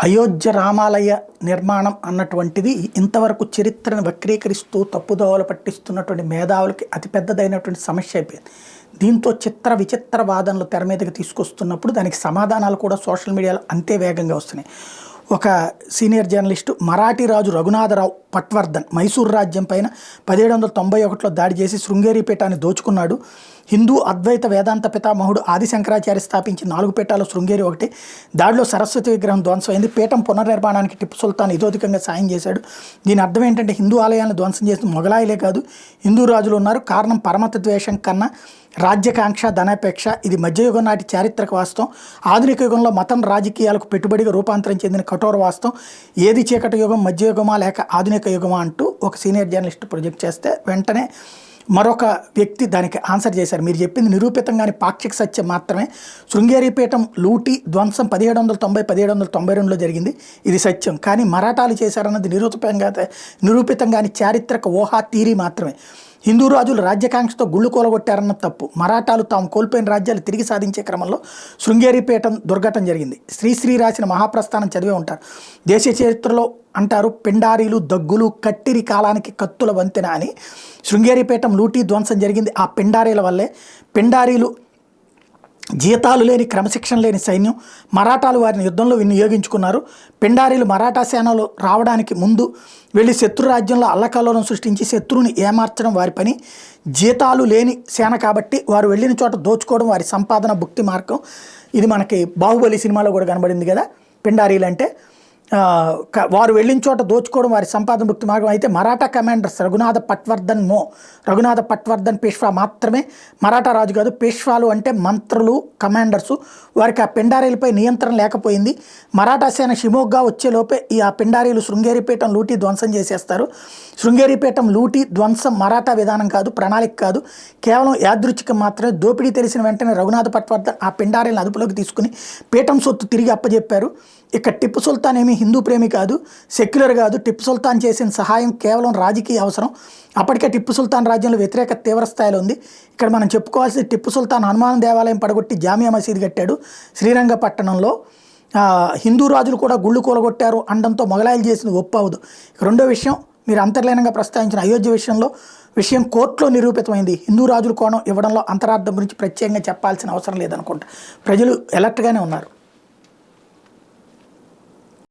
అయోధ్య రామాలయ నిర్మాణం అన్నటువంటిది ఇంతవరకు చరిత్రను వక్రీకరిస్తూ తప్పుదోవలు పట్టిస్తున్నటువంటి మేధావులకి అతిపెద్దదైనటువంటి సమస్య అయిపోయింది. దీంతో చిత్ర విచిత్ర వాదనలు తెర మీదకి తీసుకొస్తున్నప్పుడు దానికి సమాధానాలు కూడా సోషల్ మీడియాలో అంతే వేగంగా వస్తున్నాయి. ఒక సీనియర్ జర్నలిస్టు మరాఠీ రాజు రఘునాథరావు పట్వర్ధన్ మైసూరు రాజ్యం పైన 1791లో దాడి చేసి శృంగేరి పీఠాన్ని దోచుకున్నాడు. హిందూ అద్వైత వేదాంత పితామహుడు ఆది శంకరాచార్య స్థాపించిన 4 పీఠాలు శృంగేరి ఒకటి. దాడిలో సరస్వతి విగ్రహం ధ్వంసమైంది. పీఠం పునర్నిర్మాణానికి టిప్పు సుల్తాన్ ఇతోధికంగా సాయం చేశాడు. దీని అర్థం ఏంటంటే హిందూ ఆలయాలను ధ్వంసం చేసిన మొగలాయిలే కాదు, హిందూ రాజులు ఉన్నారు. కారణం పరమత ద్వేషం కన్నా రాజ్యకాంక్ష, ధనాపేక్ష. ఇది మధ్యయుగం నాటి చారిత్రక వాస్తవం. ఆధునిక యుగంలో మతం రాజకీయాలకు పెట్టుబడిగా రూపాంతరం చెందిన కఠోర వాస్తవం. ఏది చీకటి యుగం, మధ్యయుగమా లేక ఆధునిక యుగమా అంటూ ఒక సీనియర్ జర్నలిస్ట్ ప్రొజెక్ట్ చేస్తే వెంటనే మరొక వ్యక్తి దానికి ఆన్సర్ చేశారు. మీరు చెప్పింది నిరూపితంగాని పాక్షిక సత్యం మాత్రమే. శృంగేరి పీఠం లూటి ధ్వంసం 1792లో జరిగింది. ఇది సత్యం. కానీ మరాఠాలు చేశారన్నది నిరూపితంగాని చారిత్రక ఊహా థీరీ మాత్రమే. హిందూ రాజులు రాజ్యకాంక్షతో గుళ్ళు కూలగొట్టారన్న తప్పు. మరాఠాలు తాము కోల్పోయిన రాజ్యాలు తిరిగి సాధించే క్రమంలో శృంగేరి పీఠం దుర్ఘటన జరిగింది. శ్రీశ్రీ రాసిన మహాప్రస్థానం చదివే ఉంటారు. దేశ చరిత్రలో అంటారు పిండారీలు, దగ్గులు, కట్టిరి కాలానికి కత్తుల వంతెన అని. శృంగేరి పీఠం లూటీ ధ్వంసం జరిగింది ఆ పిండారీల వల్లే. పిండారీలు జీతాలు లేని, క్రమశిక్షణ లేని సైన్యం. మరాఠాలు వారిని యుద్ధంలో వినియోగించుకున్నారు. పిండారీలు మరాఠా సేనలు రావడానికి ముందు వెళ్ళి శత్రు రాజ్యంలో అల్లకల్లోలం సృష్టించి శత్రువుని ఏమార్చడం వారి పని. జీతాలు లేని సేన కాబట్టి వారు వెళ్ళిన చోట దోచుకోవడం వారి సంపాదన, భుక్తి మార్గం. ఇది మనకి బాహుబలి సినిమాలో కూడా కనబడింది కదా. పిండారీలు అంటే వారు వెళ్ళిన చోట దోచుకోవడం వారి సంపాదన, భుక్తి మార్గం. అయితే మరాఠా కమాండర్స్ రఘునాథ పట్వర్ధన్ పేష్వా మాత్రమే మరాఠా రాజు కాదు. పేష్వాలు అంటే మంత్రులు, కమాండర్సు. వారికి ఆ పిండారీలపై నియంత్రణ లేకపోయింది. మరాఠా సేన షిమోగ్గా వచ్చేలోపే ఆ పిండారీలు శృంగేరి పీఠం లూటీ ధ్వంసం చేసేస్తారు. శృంగేరి పీఠం లూటీ ధ్వంసం మరాఠా విధానం కాదు, ప్రణాళిక కాదు, కేవలం యాదృచ్ఛికం మాత్రమే. దోపిడీ తెలిసిన వెంటనే రఘునాథ పట్వర్ధన్ ఆ పిండారీలను అదుపులోకి తీసుకుని పీఠం సొత్తు తిరిగి అప్పజెప్పారు. ఇక టిప్పు సుల్తాన్ ఏమీ హిందూ ప్రేమి కాదు, సెక్యులర్ కాదు. టిప్పు సుల్తాన్ చేసిన సహాయం కేవలం రాజకీయ అవసరం. అప్పటికే టిప్పు సుల్తాన్ రాజ్యంలో వ్యతిరేకత తీవ్రస్థాయిలో ఉంది. ఇక్కడ మనం చెప్పుకోవాల్సింది టిప్పు సుల్తాన్ హనుమాన్ దేవాలయం పడగొట్టి జామియా మసీద్ కట్టాడు శ్రీరంగపట్టణంలో. హిందూ రాజులు కూడా గుళ్ళు కూలగొట్టారు అనడంతో మొగలాయిలు చేసింది ఒప్పవదు. రెండో విషయం, మీరు అంతర్లీనంగా ప్రస్తావించిన అయోధ్య విషయం కోర్టులో నిరూపితమైంది. హిందూ రాజులు కోణం ఇవ్వడంలో అంతరార్థం గురించి ప్రత్యేకంగా చెప్పాల్సిన అవసరం లేదనుకుంటా. ప్రజలు ఎలర్ట్గానే ఉన్నారు.